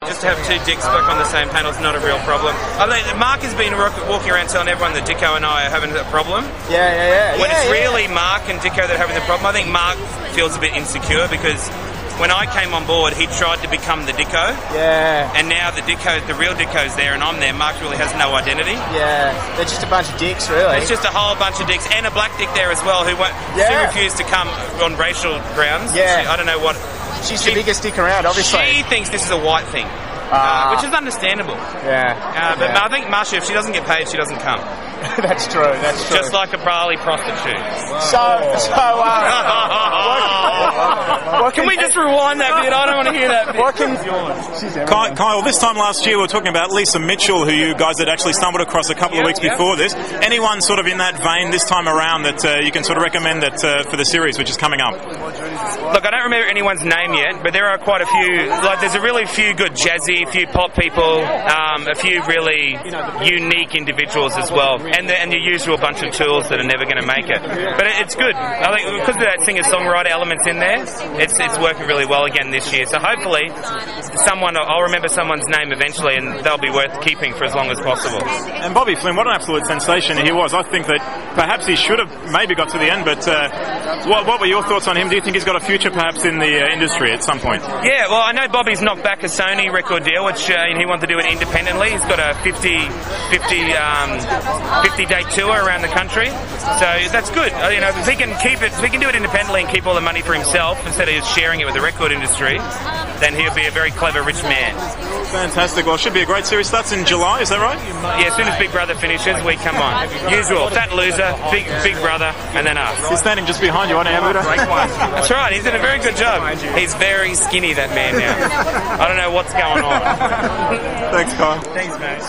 Just to have two dicks back on the same panel is not a real problem. I think Mark has been walking around telling everyone that Dicko and I are having a problem. Yeah. When it's really Mark and Dicko that are having the problem. I think Mark feels a bit insecure because when I came on board, he tried to become the Dicko. Yeah. And now the real Dicko's there and I'm there. Mark really has no identity. Yeah. They're just a bunch of dicks, really. It's just a whole bunch of dicks. And a black dick there as well who refused to come on racial grounds. Yeah. I don't know what... She's the biggest dick around, obviously. She thinks this is a white thing. Which is understandable. Yeah. But I think Marcia, if she doesn't get paid, she doesn't come. That's true. Just like a Bali prostitute. Can we just rewind that bit? I don't want to hear that bit. Kyle, this time last year we were talking about Lisa Mitchell, who you guys had actually stumbled across a couple of weeks before this. Anyone sort of in that vein this time around that you can sort of recommend that for the series which is coming up? Look, I don't remember anyone's name yet, but there are quite a few. Like, there's a really few good jazzy, a few pop people, a few really unique individuals as well, and the usual bunch of tools that are never going to make it. But it's good. I think because of that singer-songwriter elements in there, it's working really well again this year. So hopefully, I'll remember someone's name eventually, and they'll be worth keeping for as long as possible. And Bobby Flynn, what an absolute sensation he was. I think that perhaps he should have maybe got to the end, but what were your thoughts on him? Do you think he's got a future perhaps in the industry at some point? Yeah, well, I know Bobby's knocked back a Sony record deal, which he wanted to do it independently. He's got a 50-day tour around the country, so that's good. If he can do it independently and keep all the money for himself instead of sharing it with the record industry, then he'll be a very clever rich man. Fantastic. Well, it should be a great series. Starts in July, is that right? Yeah, as soon as Big Brother finishes, we come on. Usual, Fat Loser, Big Brother, and then us. He's standing just behind you, That's right, he's done a very good job. He's very skinny, that man now. I don't know what's going on. Thanks, Kyle. Thanks, mate.